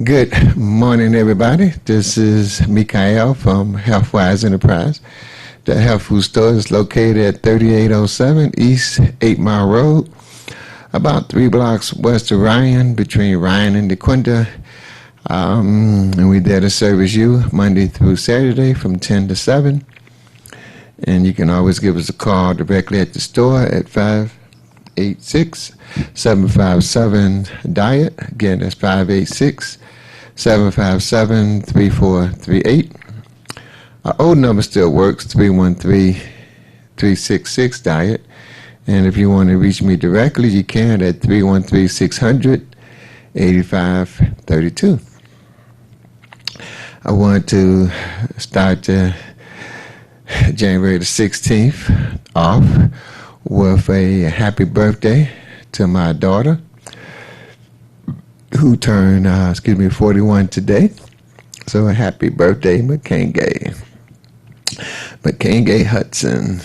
Good morning, everybody. This is Mikael from Healthwise Enterprise. The health food store is located at 3807 East 8 Mile Road, about 3 blocks west of Ryan, between Ryan and DeQuinta. And we're there to service you Monday through Saturday from 10 to 7. And you can always give us a call directly at the store at 586-757-DIET. Again, that's 586-757-3438. Our old number still works, 313-366-DIET. And if you want to reach me directly, you can at 313-600-8532. I want to start January the 16th off with a happy birthday to my daughter, who turned 41 today. So a happy birthday, McKay Hudson.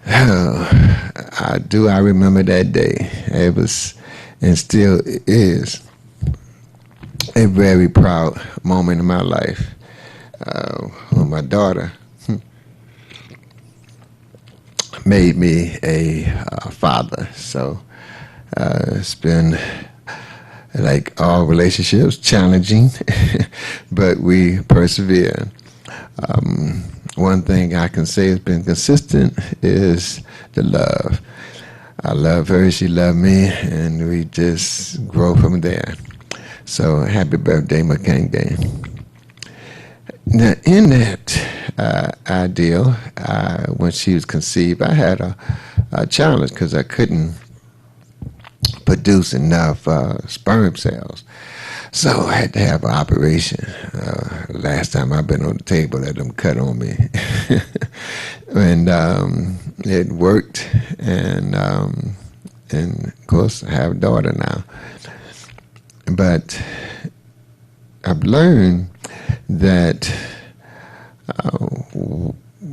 I remember that day. It was, and still is, a very proud moment in my life. When my daughter made me a father. So it's been, like all relationships, challenging, but we persevere. One thing I can say has been consistent is the love. I love her, she loved me, and we just grow from there. So happy birthday, McKay. Now, in that ideal, when she was conceived, I had a challenge because I couldn't produce enough sperm cells. So I had to have an operation. Last time I've been on the table, let them cut on me. And it worked. And of course, I have a daughter now. But I've learned that a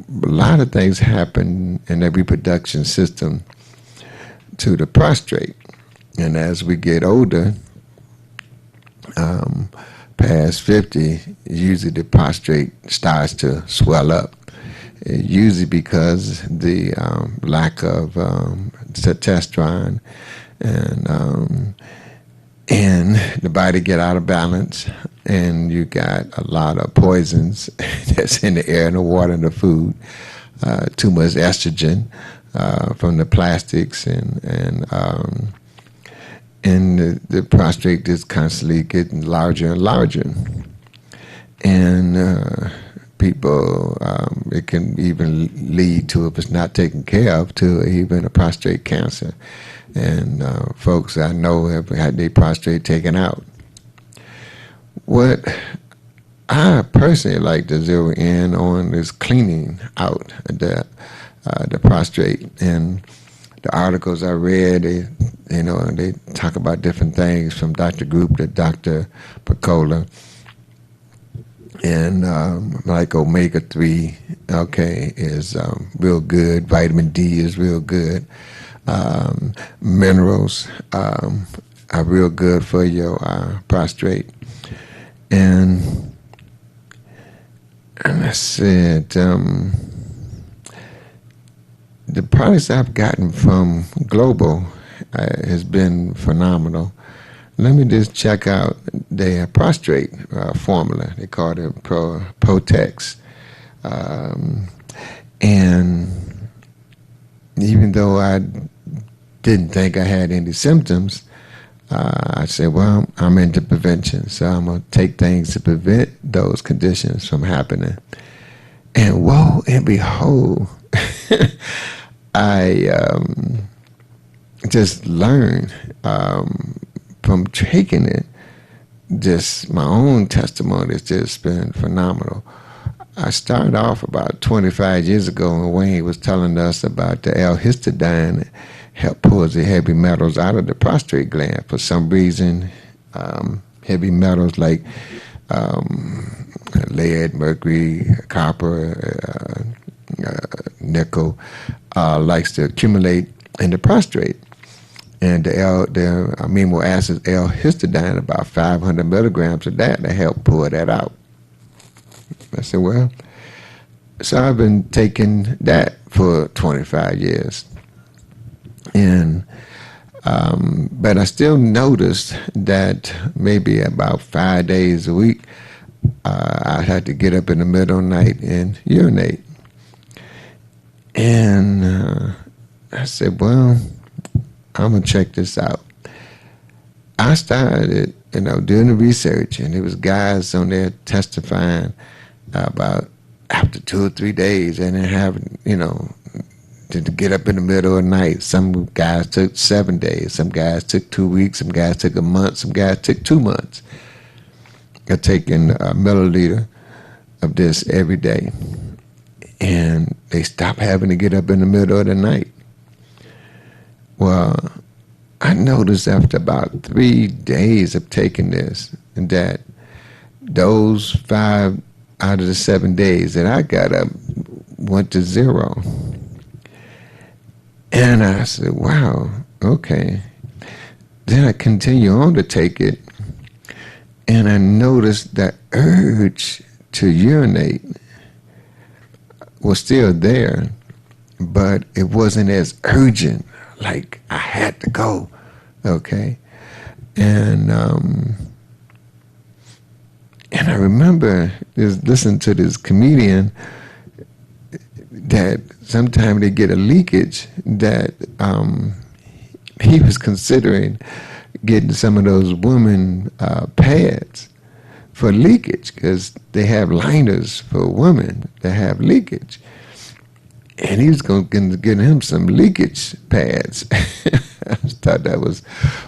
lot of things happen in the reproduction system to the prostrate. And as we get older, past 50, usually the prostrate starts to swell up. Usually because the lack of testosterone and the body get out of balance, and you got a lot of poisons that's in the air and the water and the food, too much estrogen from the plastics, and the prostate is constantly getting larger and larger. And people, it can even lead to, if it's not taken care of, to even a prostate cancer. And folks I know have had their prostate taken out. What I personally like to zero in on is cleaning out the prostate. And the articles I read, they talk about different things from Dr. Group to Dr. Picola. And like omega-3, is real good. Vitamin D is real good. Minerals are real good for your prostate. And I said, the products I've gotten from Global has been phenomenal. Let me just check out their prostate formula. They call it Protex. And even though I didn't think I had any symptoms, I said, well, I'm into prevention, so I'm going to take things to prevent those conditions from happening. And woe and behold, I just learned from taking it, just my own testimony has just been phenomenal. I started off about 25 years ago when Wayne was telling us about the L-histidine help pull the heavy metals out of the prostate gland. For some reason, heavy metals like lead, mercury, copper, nickel likes to accumulate in the prostate. And the amino acid L-histidine, about 500 milligrams of that helped pull that out. I said, well, so I've been taking that for 25 years. And but I still noticed that maybe about 5 days a week, I had to get up in the middle of the night and urinate. And I said, well, I'm going to check this out. I started, doing the research, and there was guys on there testifying about after 2 or 3 days and then having, to get up in the middle of the night. Some guys took 7 days. Some guys took 2 weeks. Some guys took a month. Some guys took 2 months of taking a milliliter of this every day. And they stopped having to get up in the middle of the night. Well, I noticed after about 3 days of taking this that those 5 out of the 7 days that I got up went to 0. And I said, wow, okay. Then I continue on to take it, and I noticed that urge to urinate was still there, but it wasn't as urgent, like I had to go, okay? And I remember listening to this comedian that sometimes they get a leakage, that he was considering getting some of those women pads for leakage, because they have liners for women that have leakage. And he was going to get him some leakage pads. I just thought that was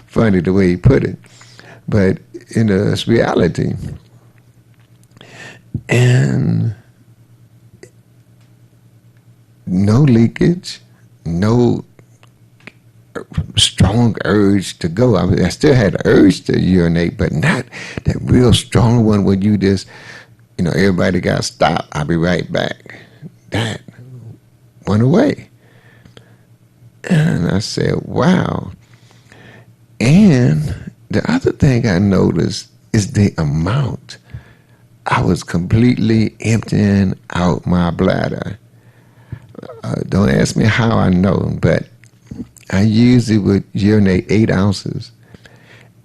funny the way he put it. But it's reality. And no leakage, no strong urge to go. I still had the urge to urinate, but not that real strong one where you just, everybody got to stop. I'll be right back. That went away. And I said, wow. And the other thing I noticed is the amount. I was completely emptying out my bladder. Don't ask me how I know, but I usually would urinate 8 ounces.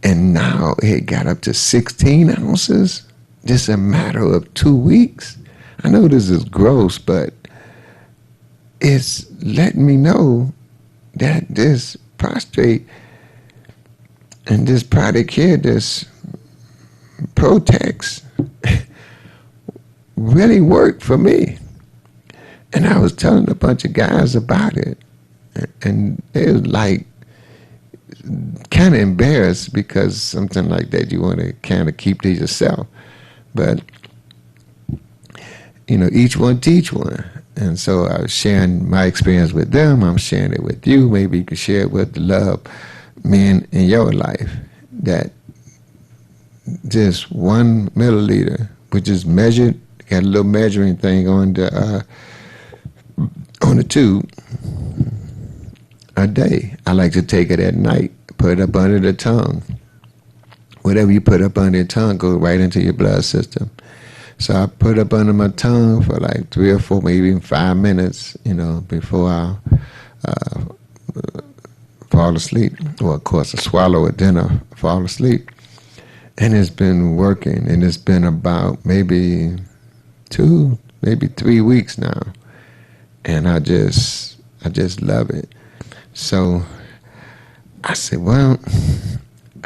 And now it got up to 16 ounces. Just a matter of 2 weeks. I know this is gross, but it's letting me know that this prostrate and this product here, this Protex, really worked for me. And I was telling a bunch of guys about it, and they was like kind of embarrassed, because something like that you want to kind of keep to yourself. But each one teach one. And so I was sharing my experience with them. I'm sharing it with you. Maybe you can share it with the love men in your life, that just 1 milliliter, which is measured, got a little measuring thing on the tube, a day. I like to take it at night, put it up under the tongue. Whatever you put up under your tongue goes right into your blood system. So I put up under my tongue for like 3 or 4, maybe even 5 minutes, before I fall asleep. Well, of course, I swallow it, then I fall asleep. And it's been working, and it's been about maybe 2, maybe 3 weeks now. And I just love it. So I said, well,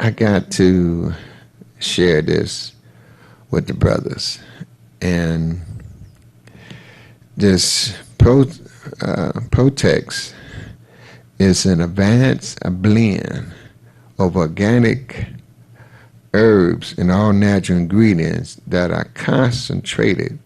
I got to share this with the brothers. And this Protex is an advanced blend of organic herbs and all natural ingredients that are concentrated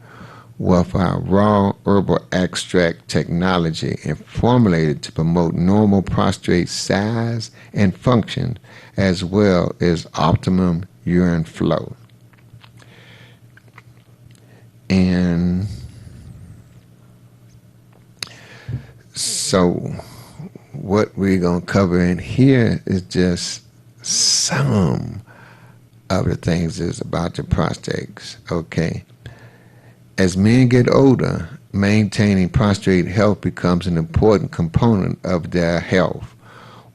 with our raw herbal extract technology and formulated to promote normal prostate size and function, as well as optimum urine flow. And so what we're going to cover in here is just some of the things is about the prostates, okay? As men get older, maintaining prostate health becomes an important component of their health.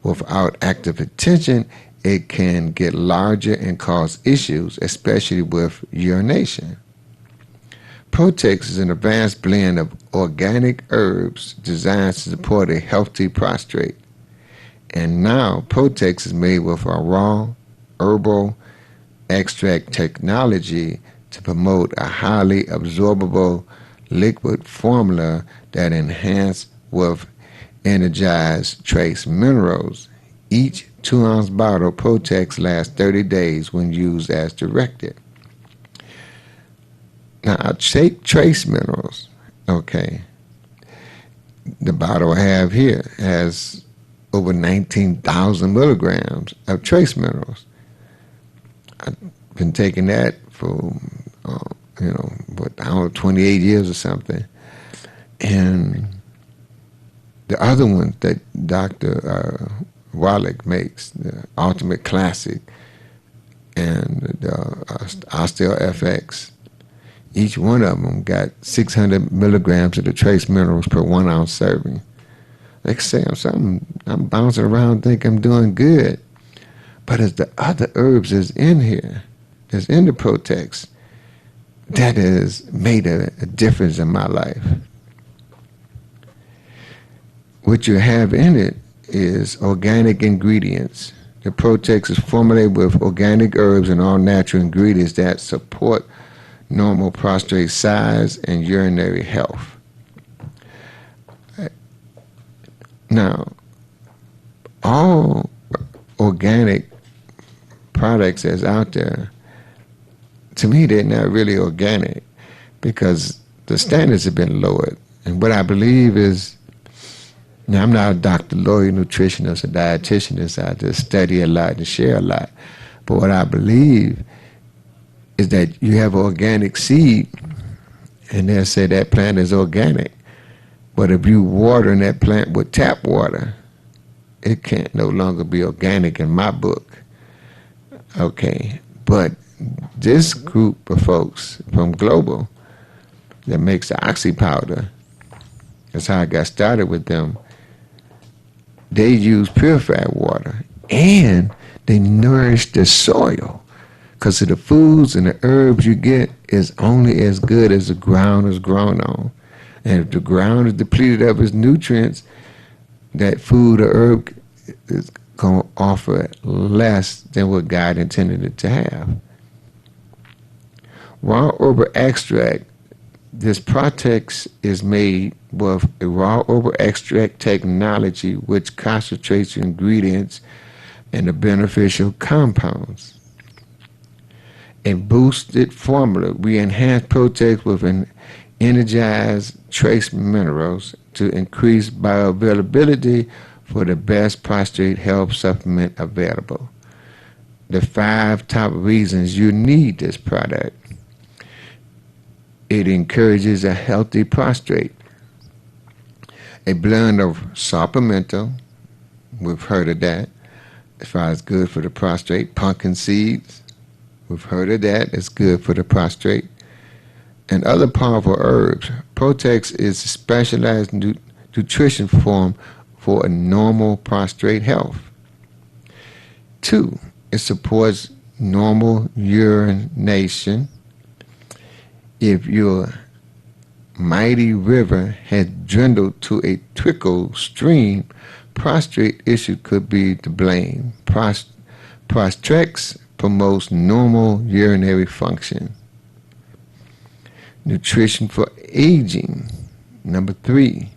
Without active attention, it can get larger and cause issues, especially with urination. Protex is an advanced blend of organic herbs designed to support a healthy prostate. And now, Protex is made with a raw herbal extract technology to promote a highly absorbable liquid formula that enhances with energized trace minerals. Each 2-ounce bottle Protex lasts 30 days when used as directed. Now, I take trace minerals, okay. The bottle I have here has over 19,000 milligrams of trace minerals. I've been taking that for, I don't know, 28 years or something. And the other one that Dr. Wallach makes, the Ultimate Classic, and the Osteo FX, each one of them got 600 milligrams of the trace minerals per 1 ounce serving. Like I say, I'm bouncing around, think I'm doing good. But it's the other herbs that's in here, that's in the Protex, that has made a difference in my life. What you have in it is organic ingredients. The Protex is formulated with organic herbs and all natural ingredients that support normal prostate size and urinary health. Now, all organic products that's out there, to me, they're not really organic because the standards have been lowered. And what I believe is, now I'm not a doctor, lawyer, nutritionist, or dietitianist. I just study a lot and share a lot. But what I believe is that you have organic seed, and they'll say that plant is organic. But if you water that plant with tap water, it can't no longer be organic in my book. Okay, but this group of folks from Global that makes the oxy powder, that's how I got started with them. They use purified water, and they nourish the soil, because the foods and the herbs you get is only as good as the ground is grown on. And if the ground is depleted of its nutrients, that food or herb is going to offer less than what God intended it to have. Raw herbal extract. This Protex is made with a raw herbal extract technology which concentrates the ingredients and the beneficial compounds. A boosted formula. We enhance Protex with an energized trace minerals to increase bioavailability for the best prostate health supplement available. The 5 top reasons you need this product. It encourages a healthy prostate. A blend of saw pimento, we've heard of that, as far as good for the prostate. Pumpkin seeds, we've heard of that, it's good for the prostate. And other powerful herbs. Protex is a specialized nutrition form for a normal prostate health. 2, it supports normal urination. If your mighty river has dwindled to a trickle stream, prostate issue could be to blame. Prostex promotes normal urinary function. Nutrition for aging. Number 3,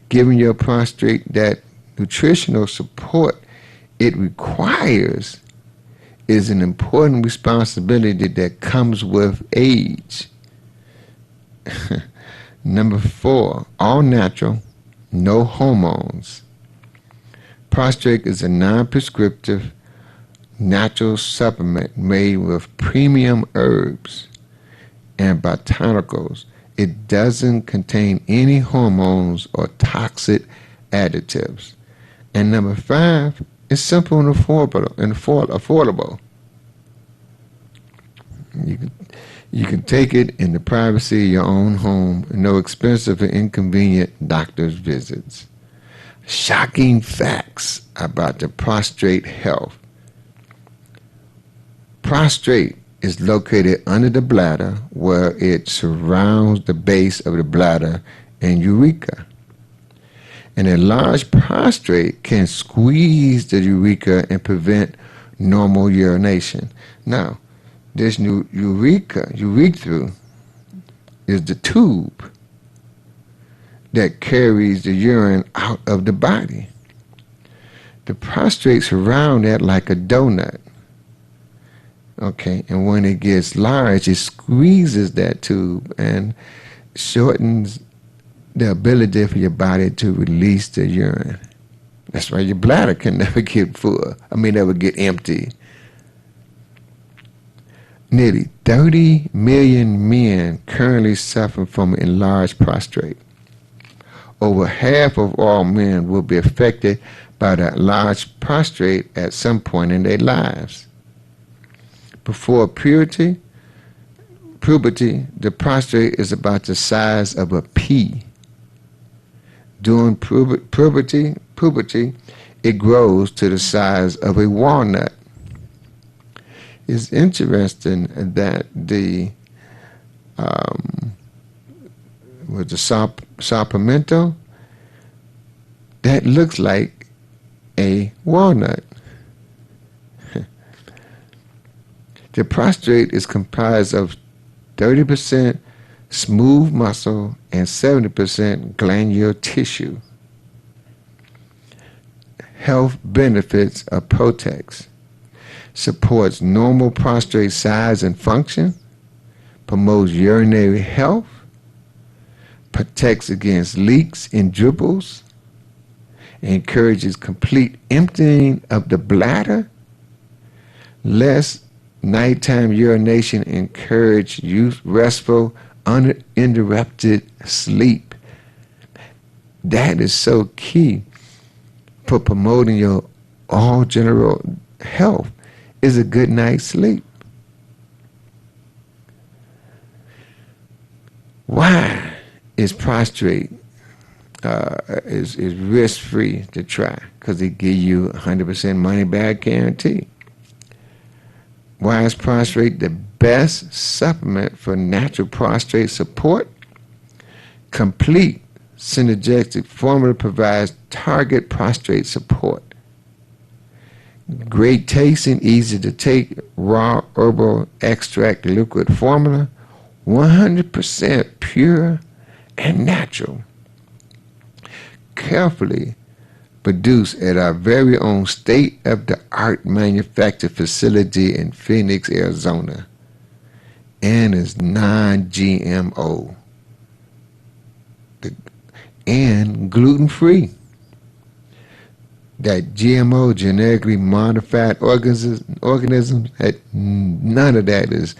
giving your prostate that nutritional support it requires is an important responsibility that comes with age. Number 4, all natural, no hormones. Prostrate is a non-prescriptive natural supplement made with premium herbs and botanicals. It doesn't contain any hormones or toxic additives. And number 5, it's simple and affordable. You can take it in the privacy of your own home, no expensive and inconvenient doctor's visits. Shocking facts about the prostate health. Prostate is located under the bladder, where it surrounds the base of the bladder and urethra. An enlarged prostate can squeeze the urethra and prevent normal urination. Now, this new urethra is the tube that carries the urine out of the body. The prostate surrounds that like a donut. Okay, and when it gets large, it squeezes that tube and shortens the ability for your body to release the urine. That's why your bladder can never get never get empty. Nearly 30 million men currently suffer from enlarged prostate. Over half of all men will be affected by the enlarged prostate at some point in their lives. Before puberty, the prostate is about the size of a pea. During puberty, it grows to the size of a walnut. It's interesting that the sapimento, that looks like a walnut. The prostate is comprised of 30% smooth muscle and 70% glandular tissue. Health benefits of Protex: supports normal prostate size and function, promotes urinary health, protects against leaks and dribbles, encourages complete emptying of the bladder, less nighttime urination, encourage restful, uninterrupted sleep. That is so key for promoting your all general health, is a good night's sleep. Why is prostate is risk-free to try? Because they give you 100% money-back guarantee. Why is prostate the best supplement for natural prostate support? Complete synergistic formula provides target prostate support. Great tasting, easy to take, raw herbal extract liquid formula, 100% pure and natural. Carefully produced at our very own state-of-the-art manufacturing facility in Phoenix, Arizona, and is non-GMO and gluten-free. That GMO, genetically modified organisms, none of that is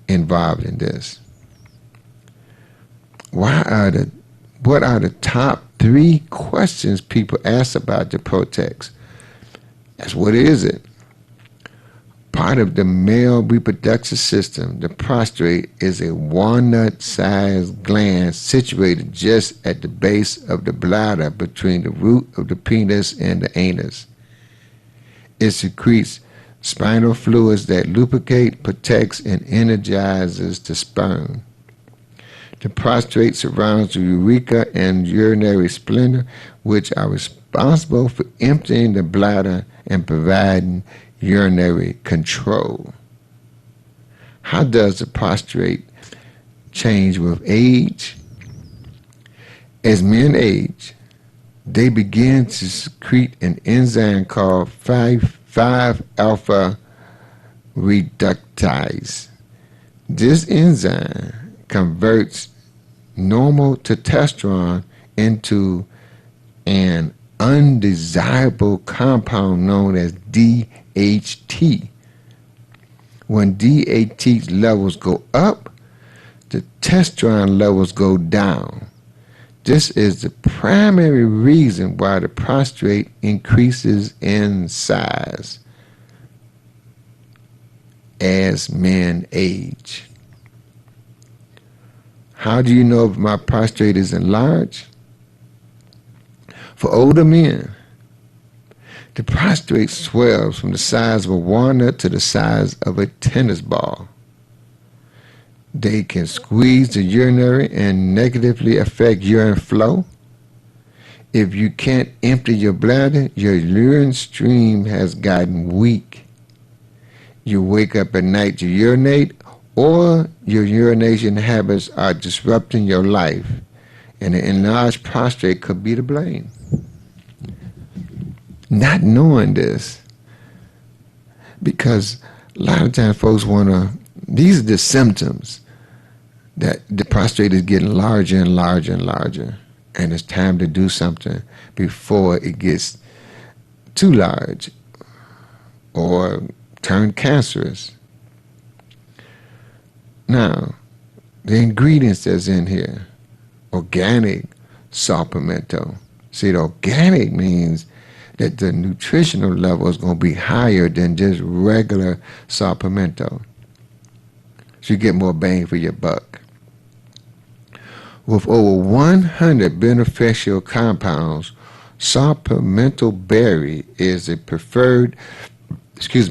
involved in this. What are the top 3 questions people ask about the Protex? That's what is it? Part of the male reproductive system, the prostate is a walnut-sized gland situated just at the base of the bladder between the root of the penis and the anus. It secretes spinal fluids that lubricate, protects, and energizes the sperm. The prostate surrounds the urethra and urinary sphincter, which are responsible for emptying the bladder and providing urinary control. How does the prostate change with age? As men age, they begin to secrete an enzyme called 5-alpha reductase. This enzyme converts normal testosterone into an undesirable compound known as DHT. When DHT levels go up, the testosterone levels go down. This is the primary reason why the prostate increases in size as men age. How do you know if my prostate is enlarged? For older men, the prostate swells from the size of a walnut to the size of a tennis ball. They can squeeze the urinary and negatively affect urine flow. If you can't empty your bladder, your urine stream has gotten weak. You wake up at night to urinate, or your urination habits are disrupting your life, and an enlarged prostate could be to blame. Not knowing this, because a lot of times folks these are the symptoms that the prostate is getting larger and larger and larger, and it's time to do something before it gets too large or turn cancerous. Now, the ingredients that's in here: organic saw pimento. See, the organic means that the nutritional level is going to be higher than just regular saw pimento. So you get more bang for your buck. With over 100 beneficial compounds, saw pimento berry is a preferred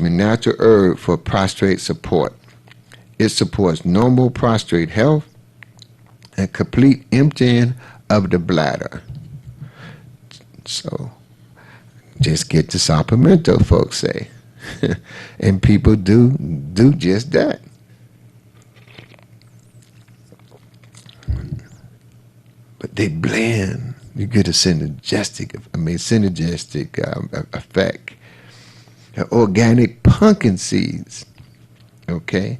natural herb for prostate support. It supports normal prostate health and complete emptying of the bladder. So just get the saw pimento, folks say. And people do just that. But they blend. You get a synergistic effect. Organic pumpkin seeds, okay,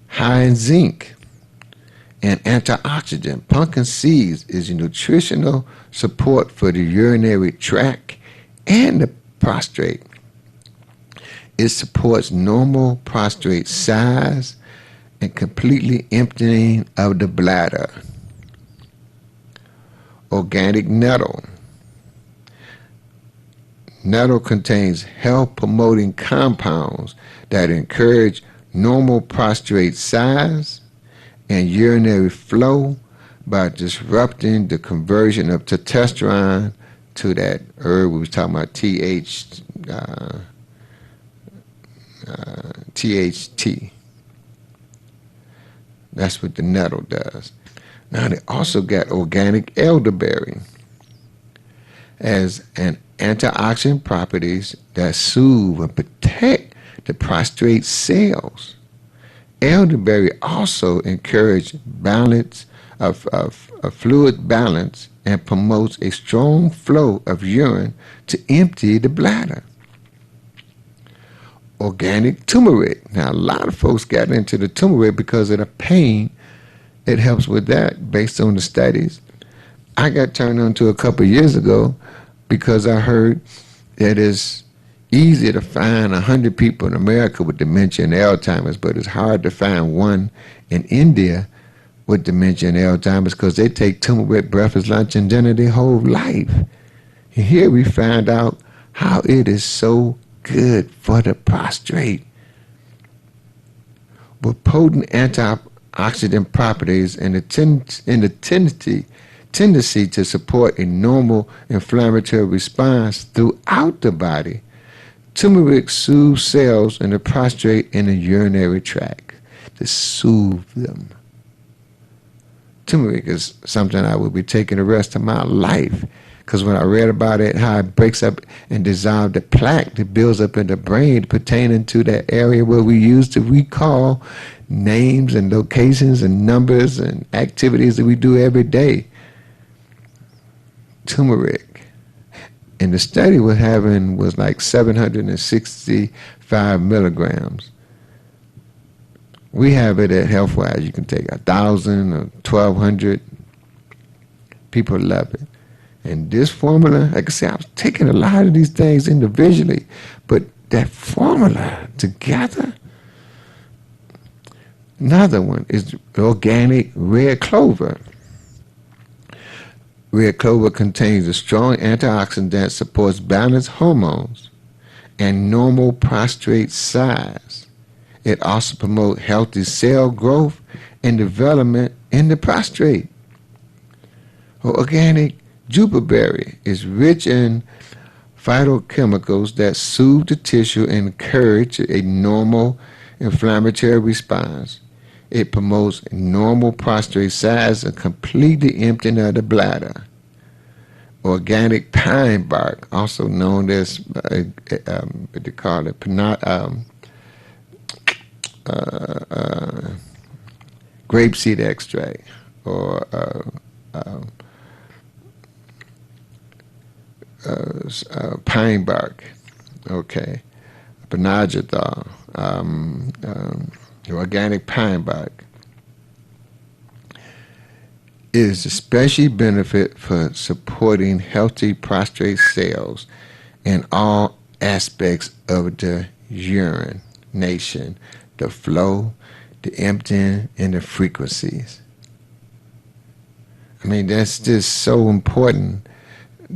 high in zinc and antioxidant. Pumpkin seeds is a nutritional support for the urinary tract and the prostate. It supports normal prostate size and completely emptying of the bladder. Organic nettle. Nettle contains health-promoting compounds that encourage normal prostate size and urinary flow by disrupting the conversion of testosterone to that herb we was talking about, THT. That's what the nettle does. Now they also got organic elderberry as an antioxidant properties that soothe and protect the prostate cells. Elderberry also encourages balance of fluid balance and promotes a strong flow of urine to empty the bladder. Organic turmeric. Now a lot of folks got into the turmeric because of the pain. It helps with that based on the studies. I got turned on to a couple of years ago because I heard that it's easy to find 100 people in America with dementia and Alzheimer's, but it's hard to find one in India with dementia and Alzheimer's because they take turmeric breakfast, lunch, and dinner their whole life. And here we find out how it is so good for the prostate. With potent antioxidant properties and the tendency to support a normal inflammatory response throughout the body, turmeric soothes cells in the prostate and the urinary tract to soothe them. Turmeric is something I will be taking the rest of my life, because when I read about it, how it breaks up and dissolves the plaque that builds up in the brain pertaining to that area where we used to recall names and locations and numbers and activities that we do every day. Turmeric. And the study we're having was like 765 milligrams. We have it at Healthwise. You can take 1,000 or 1,200. People love it. And this formula, like I said, I was taking a lot of these things individually, but that formula together. Another one is organic red clover. Red clover contains a strong antioxidant that supports balanced hormones and normal prostate size. It also promotes healthy cell growth and development in the prostate. Organic juniperberry is rich in phytochemicals that soothe the tissue and encourage a normal inflammatory response. It promotes normal prostate size and completely emptying of the bladder. Organic pine bark, also known as what they call it, grapeseed extract, or pine bark, okay, Panajadol, organic pine bark is especially benefit for supporting healthy prostate cells in all aspects of the urination, the flow, the emptying, and the frequencies. I mean, that's just so important. I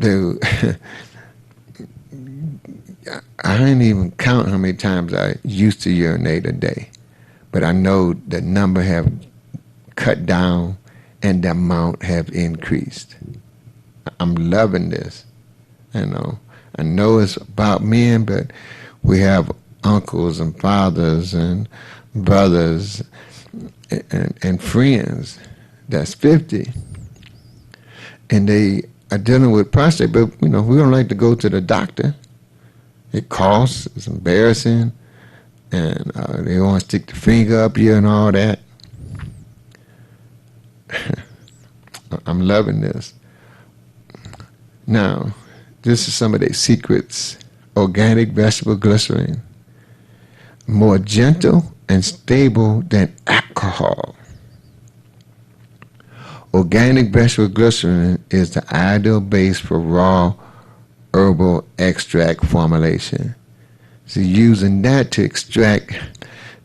didn't even count how many times I used to urinate a day, but I know the number have cut down and the amount have increased. I'm loving this. I know it's about men, but we have uncles and fathers and brothers and friends that's 50, and they are dealing with prostate, but we don't like to go to the doctor. It costs, it's embarrassing, and they want to stick the finger up here and all that. I'm loving this. Now, this is some of their secrets. Organic vegetable glycerin, more gentle and stable than alcohol. Organic vegetable glycerin is the ideal base for raw herbal extract formulation. So using that to extract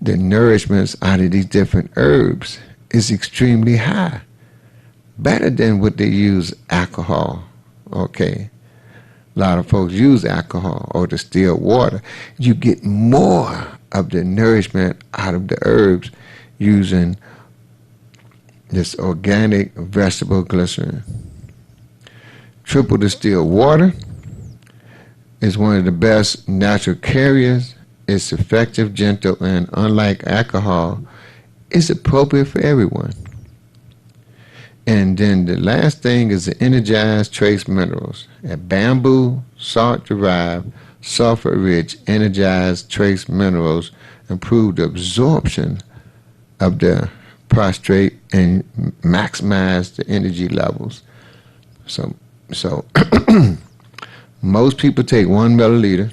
the nourishments out of these different herbs is extremely high. Better than what they use alcohol, okay? A lot of folks use alcohol or distilled water. You get more of the nourishment out of the herbs using this organic vegetable glycerin. Triple distilled water is one of the best natural carriers. It's effective, gentle, and unlike alcohol, it's appropriate for everyone. And then the last thing is the energized trace minerals. A bamboo, salt-derived, sulfur-rich, energized trace minerals improve the absorption of the prostate and maximize the energy levels. So most people take 1 milliliter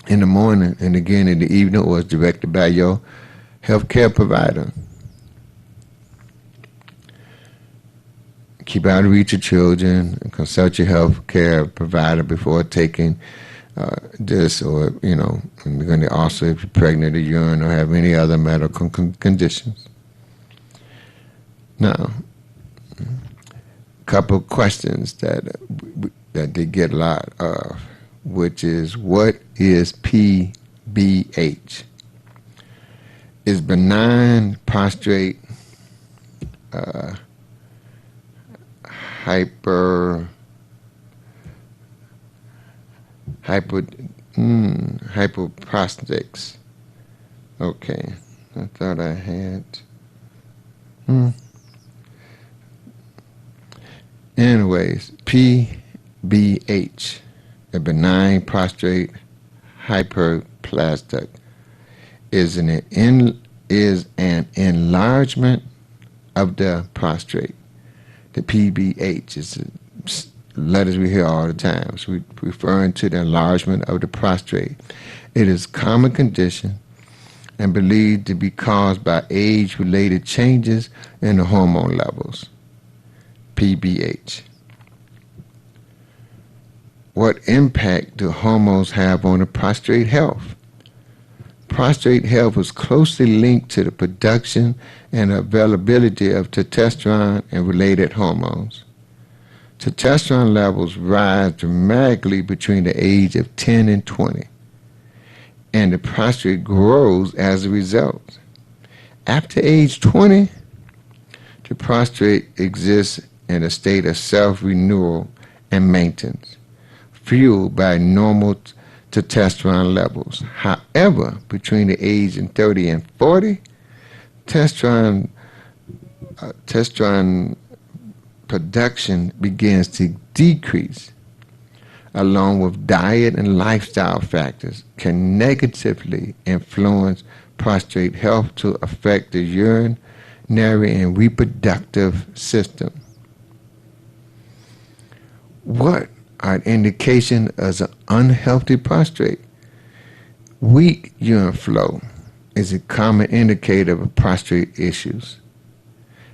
in the morning and again in the evening, or is directed by your healthcare provider. Keep out of reach of children and consult your healthcare provider before taking this, or we're going to also, if you're pregnant or urine or have any other medical conditions. Now, a couple of questions that they get a lot of, which is, what is PBH? Is benign prostate hypoprostatics. Okay, I thought I had. Anyways, PBH, a benign prostate hyperplastic, is an enlargement of the prostate. The PBH is letters we hear all the time. So we're referring to the enlargement of the prostate. It is a common condition and believed to be caused by age-related changes in the hormone levels. PBH. What impact do hormones have on the prostate health? Prostate health is closely linked to the production and availability of testosterone and related hormones. testosterone levels rise dramatically between the age of 10 and 20, and the prostate grows as a result. After age 20, the prostate exists in a state of self-renewal and maintenance, fueled by normal testosterone levels. However, between the age of 30 and 40, testosterone production begins to decrease, along with diet and lifestyle factors, can negatively influence prostate health to affect the urinary and reproductive system. What are indications of an unhealthy prostate? Weak urine flow is a common indicator of prostate issues.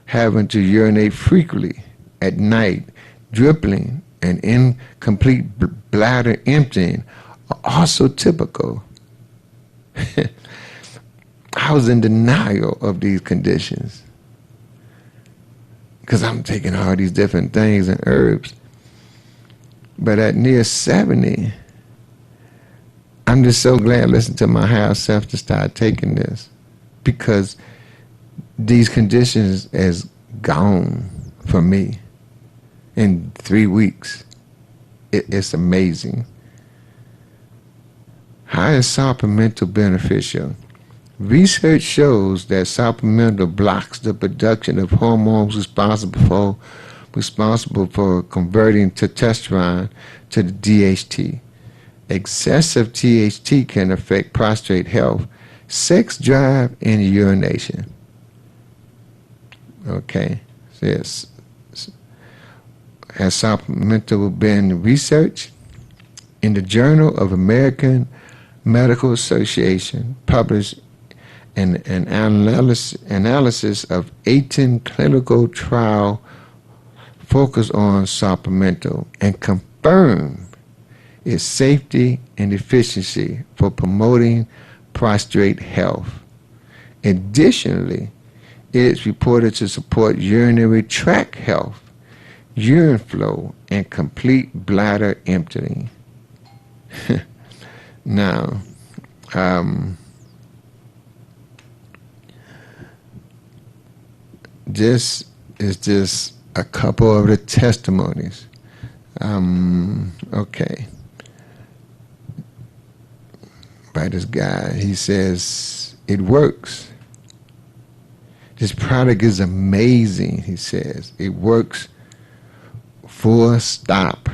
Having to urinate frequently at night, dribbling, and incomplete bladder emptying are also typical. I was in denial of these conditions because I'm taking all these different things and herbs. But at near 70, I'm just so glad I listened to my higher self to start taking this, because these conditions is gone for me in 3 weeks. It's amazing. How is supplemental beneficial? Research shows that supplemental blocks the production of hormones responsible for converting testosterone to the DHT. Excessive THT can affect prostate health, sex drive, and urination. Okay, so yes. Has supplemental been researched? In the Journal of American Medical Association, published an analysis of 18 clinical trial focused on supplemental and confirmed its safety and efficiency for promoting prostate health. Additionally, it is reported to support urinary tract health, urine flow, and complete bladder emptying. Now, this is just a couple of the testimonies. Okay. By this guy, he says, it works. This product is amazing, he says. It works, full stop.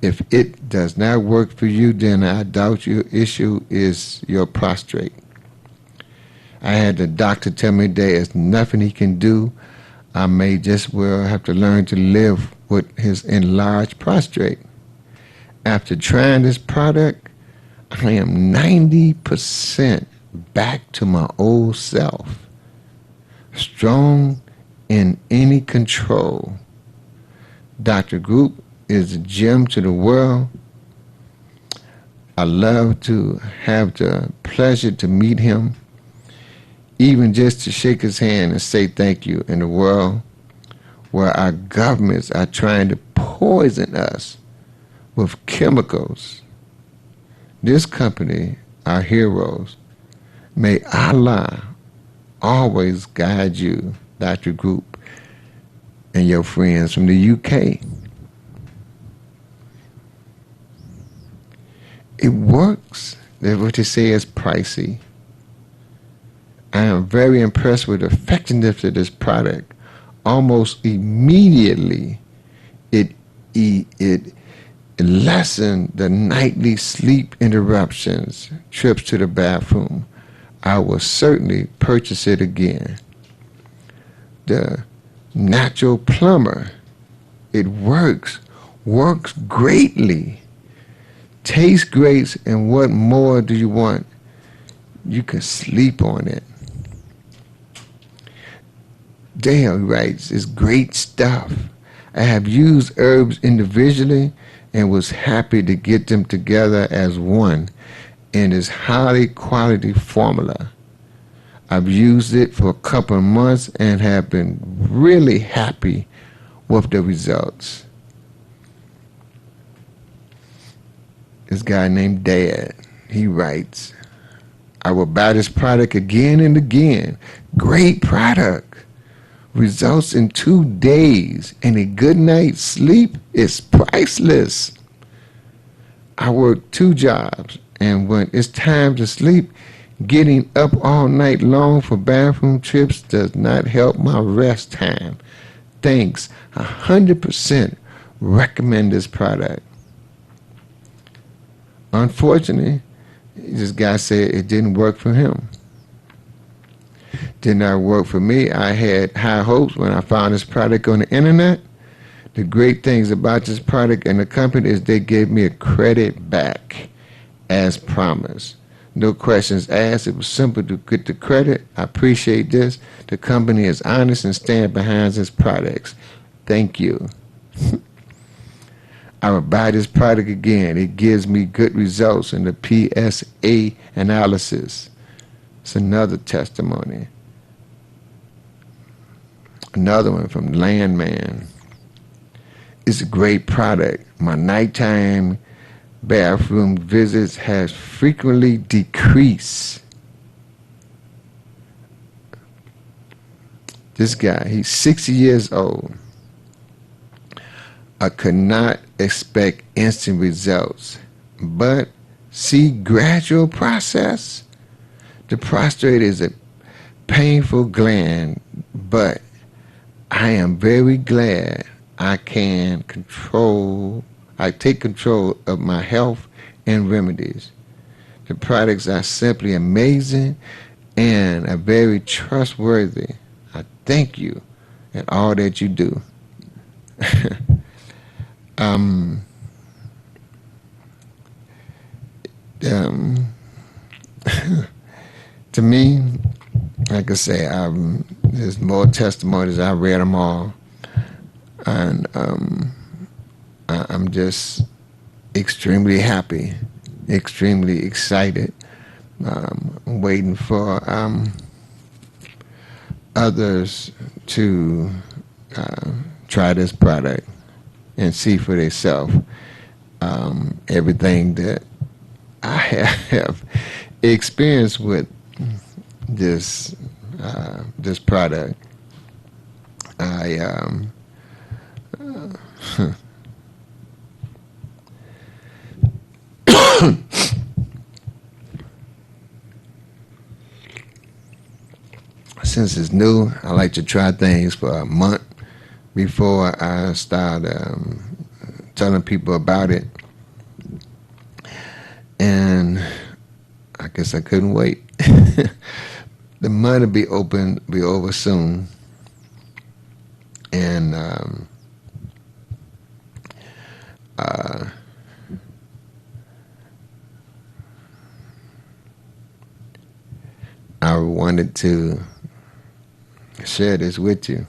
If it does not work for you, then I doubt your issue is your prostate. I had the doctor tell me there is nothing he can do. I may just well have to learn to live with his enlarged prostate. After trying this product, I am 90% back to my old self, strong in any control. Dr. Group is a gem to the world. I love to have the pleasure to meet him, even just to shake his hand and say thank you, in a world where our governments are trying to poison us with chemicals. This company, our heroes, may Allah always guide you, Dr. Group, and your friends from the UK. It works. That's what they say is pricey. I am very impressed with the effectiveness of this product. Almost immediately, it lessened the nightly sleep interruptions, trips to the bathroom. I will certainly purchase it again. The natural plumber, it works greatly, tastes great, and what more do you want? You can sleep on it. Dale writes, it's great stuff. I have used herbs individually and was happy to get them together as one in this highly quality formula. I've used it for a couple of months and have been really happy with the results. This guy named Dad, he writes, I will buy this product again and again. Great product. Results in 2 days, and a good night's sleep is priceless. I work 2 jobs, and when it's time to sleep, getting up all night long for bathroom trips does not help my rest time. Thanks. 100% recommend this product. Unfortunately, this guy said it didn't work for him. Did not work for me. I had high hopes when I found this product on the internet. The great things about this product and the company is they gave me a credit back as promised. No questions asked. It was simple to get the credit. I appreciate this. The company is honest and stand behind its products. Thank you. I will buy this product again. It gives me good results in the PSA analysis. It's another testimony. Another one from Landman. It's a great product. My nighttime bathroom visits has frequently decreased. This guy, he's 60 years old. I could not expect instant results, but see gradual process. The prostate is a painful gland, but I am very glad I take control of my health and remedies. The products are simply amazing and are very trustworthy. I thank you and all that you do. To me, like I say, there's more testimonies. I read them all, and I'm just extremely happy, extremely excited. I'm waiting for others to try this product and see for themselves everything that I have experienced with this product. Since it's new, I like to try things for a month before I start telling people about it. And I guess I couldn't wait. The month will be over soon. And I wanted to share this with you.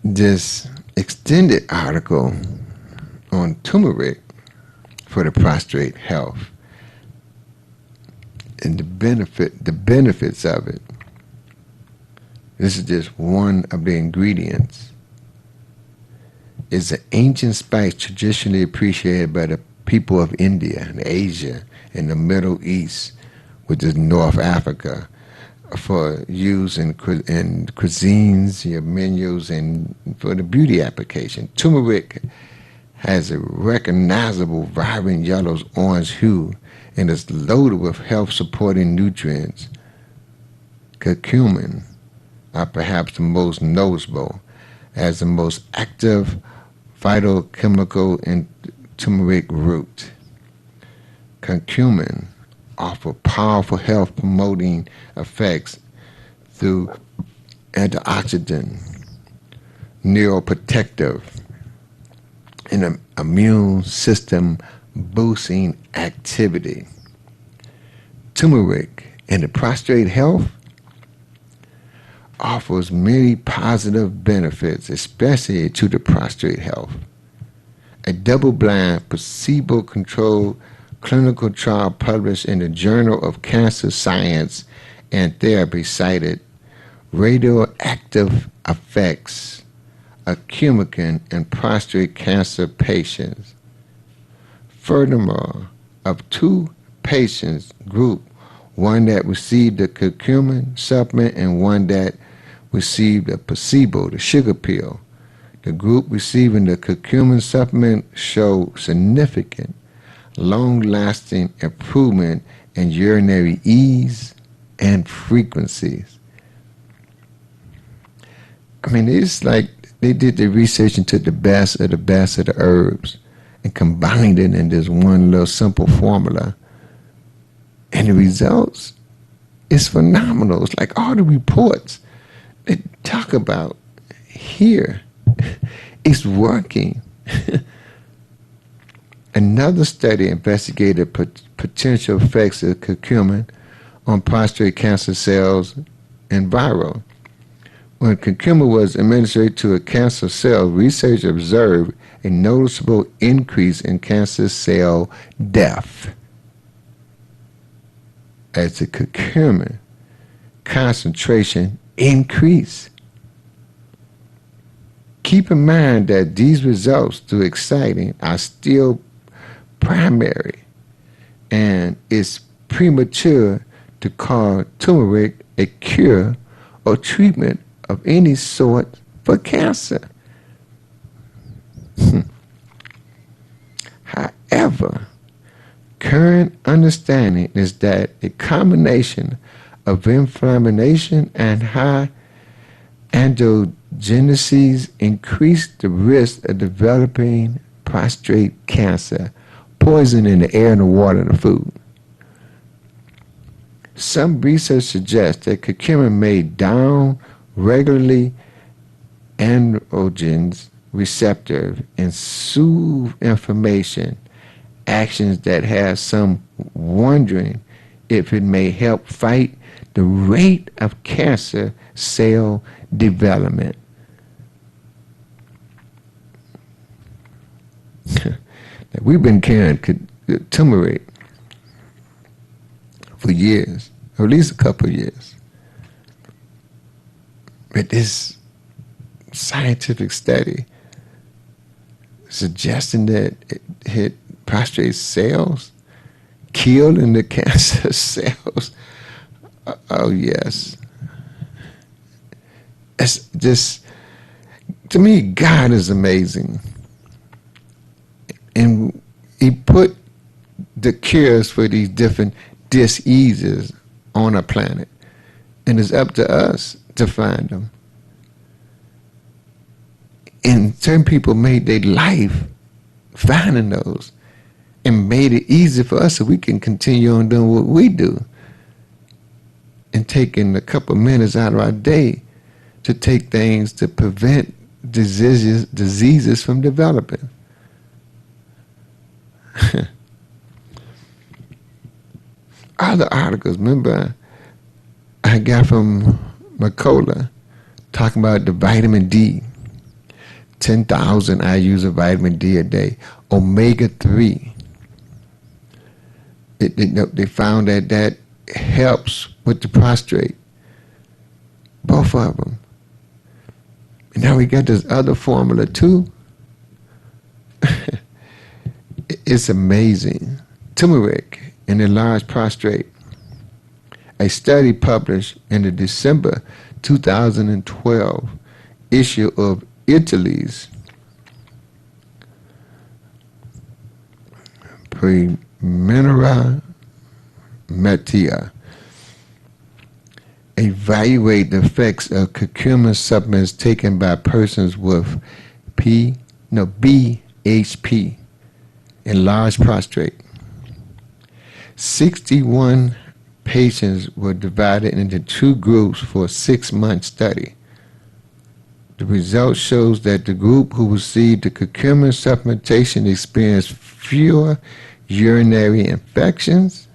This extended article on turmeric for the prostate health and the benefits of it. This is just one of the ingredients. It's an ancient spice traditionally appreciated by the people of India and Asia and the Middle East, which is North Africa, for use in cuisines, your menus, and for the beauty application. Turmeric has a recognizable vibrant yellowish-orange hue and is loaded with health-supporting nutrients. Curcumin are perhaps the most noticeable as the most active phytochemical in turmeric root. Curcumin offer powerful health-promoting effects through antioxidant, neuroprotective, and immune system boosting activity. Turmeric in the prostate health offers many positive benefits, especially to the prostate health. A double-blind, placebo-controlled clinical trial published in the Journal of Cancer Science and Therapy cited radioactive effects accumulating in prostate cancer patients. Furthermore, of two patients group, one that received the curcumin supplement and one that received a placebo, the sugar pill, the group receiving the curcumin supplement showed significant, long-lasting improvement in urinary ease and frequencies. I mean, it's like they did the research and took the best of the herbs and combined it in this one little simple formula. And the results is phenomenal. It's like all the reports they talk about here. It's working. Another study investigated potential effects of curcumin on prostate cancer cells in vivo. When curcumin was administered to a cancer cell, research observed a noticeable increase in cancer cell death as the curcumin concentration increased. Keep in mind that these results, though exciting, are still primary, and it's premature to call turmeric a cure or treatment of any sort for cancer. However, current understanding is that a combination of inflammation and high androgenesis increase the risk of developing prostate cancer, poison in the air and the water and the food. Some research suggests that curcumin may down regularly androgens receptor and soothe inflammation, actions that have some wondering if it may help fight the rate of cancer cell development. We've been carrying turmeric for years, or at least a couple of years. But this scientific study suggesting that it hit prostate cells, killing the cancer cells. Oh, yes. It's just, to me, God is amazing. And he put the cures for these different diseases on our planet. And it's up to us to find them. And certain people made their life finding those and made it easy for us so we can continue on doing what we do and taking a couple minutes out of our day to take things to prevent diseases from developing. Other articles, remember, I got from Mercola talking about the vitamin D. 10,000 IUs of vitamin D a day. Omega-3. They found that helps with the prostate. Both of them. And now we got this other formula too. It's amazing. Turmeric in enlarged prostate. A study published in the December 2012 issue of Italy's Primera Media evaluate the effects of curcumin supplements taken by persons with BHP, enlarged prostate. 61 patients were divided into two groups for a 6-month study. The result shows that the group who received the curcumin supplementation experienced fewer urinary infections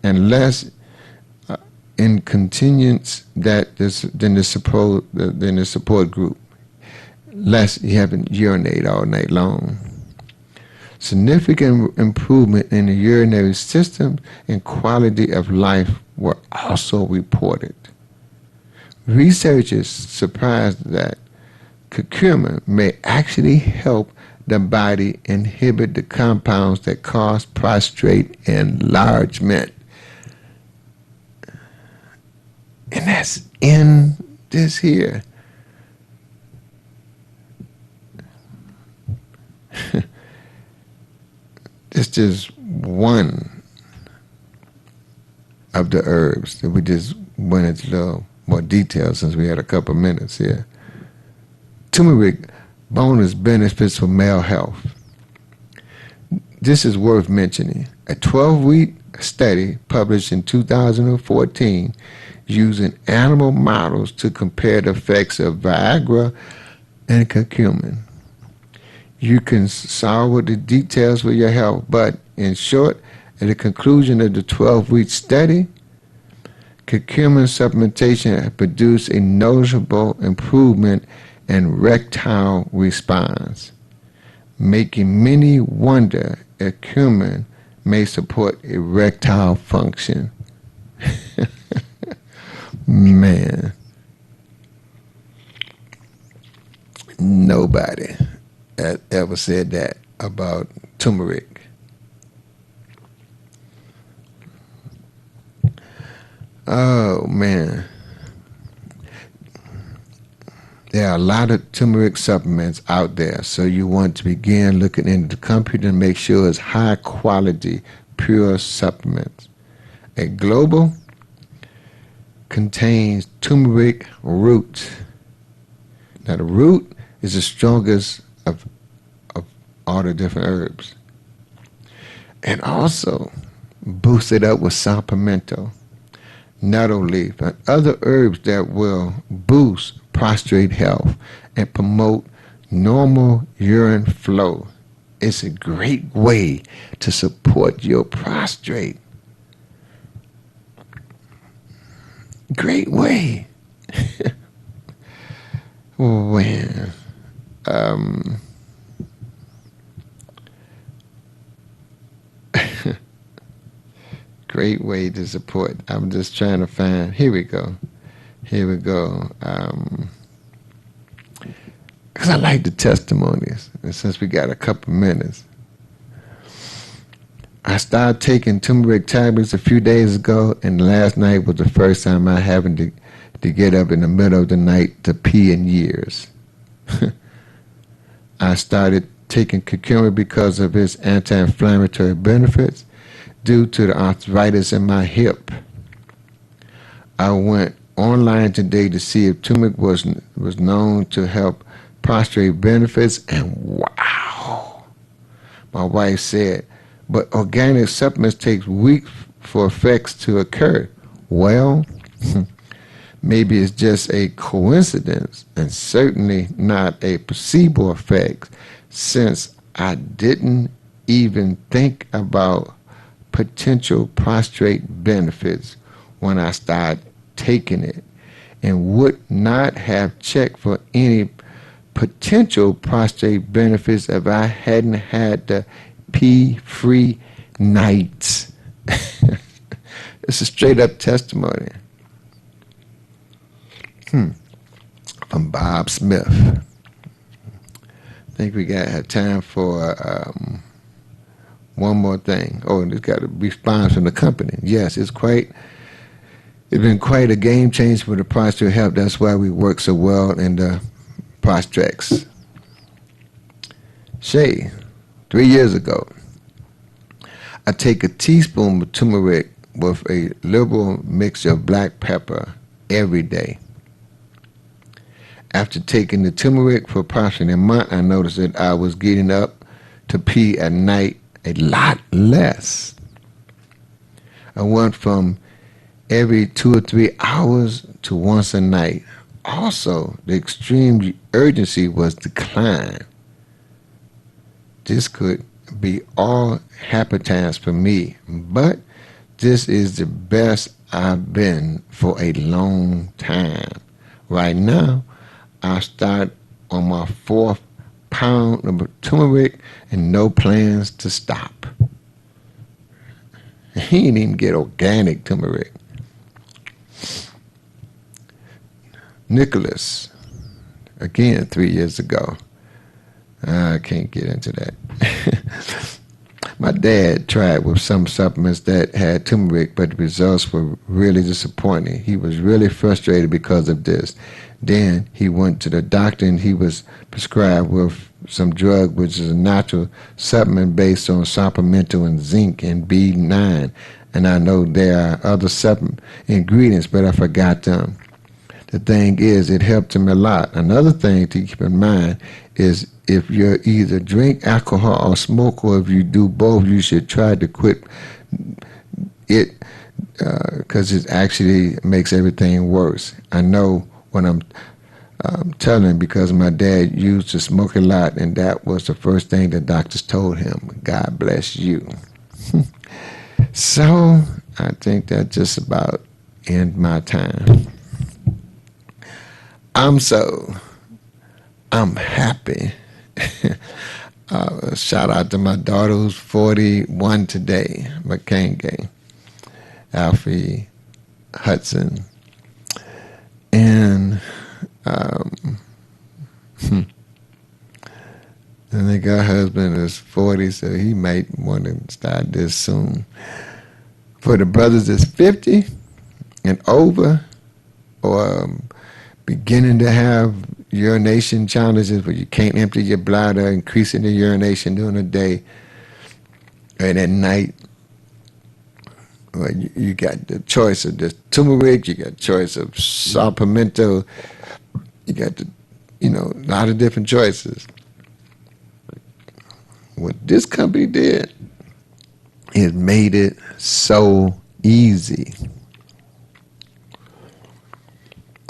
and less incontinence than the support group. Less you haven't urinated all night long. Significant improvement in the urinary system and quality of life were also reported. Researchers surprised that curcumin may actually help the body inhibit the compounds that cause prostate enlargement. And that's in this here. It's just one of the herbs that we just went into a little more detail since we had a couple minutes here. Turmeric bonus benefits for male health. This is worth mentioning. A 12-week study published in 2014 using animal models to compare the effects of Viagra and curcumin. You can solve the details for your health, but in short, at the conclusion of the 12-week study, curcumin supplementation has produced a noticeable improvement in erectile response, making many wonder if curcumin may support erectile function. Man, nobody ever said that about turmeric. Oh, man. There are a lot of turmeric supplements out there, so you want to begin looking into the company to make sure it's high quality, pure supplements. A Global contains turmeric root. Now the root is the strongest of all the different herbs. And also boosted up with San Pimento, nettle leaf, and other herbs that will boost prostate health and promote normal urine flow. It's a great way to support your prostate. Great way. When great way to support. I'm just trying to find. Here we go. Because I like the testimonies. And since we got a couple minutes, I started taking turmeric tablets a few days ago, and last night was the first time I happened to get up in the middle of the night to pee in years. I started taking curcumin because of its anti-inflammatory benefits due to the arthritis in my hip. I went online today to see if turmeric was known to help prostate benefits, and wow, my wife said, but organic supplements take weeks for effects to occur. Well, maybe it's just a coincidence and certainly not a placebo effect, since I didn't even think about potential prostate benefits when I started taking it, and would not have checked for any potential prostate benefits if I hadn't had the pee-free nights. It's a straight-up testimony. From Bob Smith. I think we have time for one more thing. Oh, and it's got a response from the company. Yes, it's been quite a game change for the prostate health. That's why we work so well in the prostates. Shay, 3 years ago, I take a teaspoon of turmeric with a liberal mixture of black pepper every day. After taking the turmeric for approximately a month, I noticed that I was getting up to pee at night a lot less. I went from every 2 or 3 hours to once a night. Also, the extreme urgency was declined. This could be all happenstance for me, but this is the best I've been for a long time. Right now, I start on my 4th pound of turmeric and no plans to stop. He didn't even get organic turmeric. Nicholas, again 3 years ago. I can't get into that. My dad tried with some supplements that had turmeric, but the results were really disappointing. He was really frustrated because of this. Then he went to the doctor and he was prescribed with some drug, which is a natural supplement based on supplemental and zinc and B9. And I know there are other supplement ingredients, but I forgot them. The thing is, it helped him a lot. Another thing to keep in mind is if you either drink alcohol or smoke, or if you do both, you should try to quit it because it actually makes everything worse. I know what I'm telling him because my dad used to smoke a lot, and that was the first thing the doctors told him. God bless you. So I think that just about ends my time. I'm happy. Shout out to my daughter who's 41 today, McCange, Alfie Hudson. And I think her husband is 40, so he might want to start this soon. For the brothers that's 50 and over, or beginning to have urination challenges where you can't empty your bladder, increasing the urination during the day and at night, well, you got the choice of just turmeric, you got choice of supplemental, you got a lot of different choices. What this company did, it made it so easy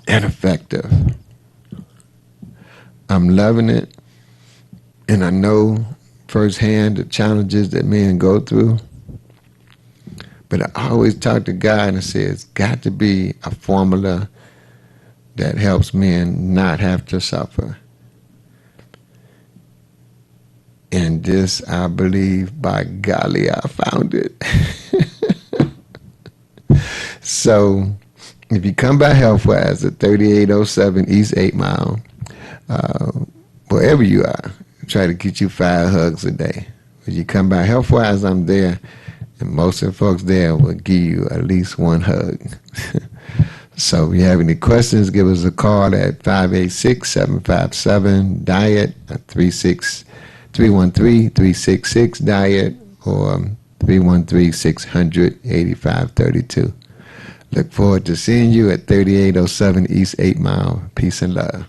and effective. I'm loving it, and I know firsthand the challenges that men go through. But I always talk to God and say it's got to be a formula that helps men not have to suffer. And this, I believe, by golly, I found it. So if you come by Healthwise at 3807 East 8 Mile, wherever you are, try to get you 5 hugs a day. If you come by Healthwise, I'm there, and most of the folks there will give you at least 1 hug. So if you have any questions, give us a call at 586-757-DIET, 313-366-DIET, or 313-600-8532. Look forward to seeing you at 3807 East 8 Mile. Peace and love.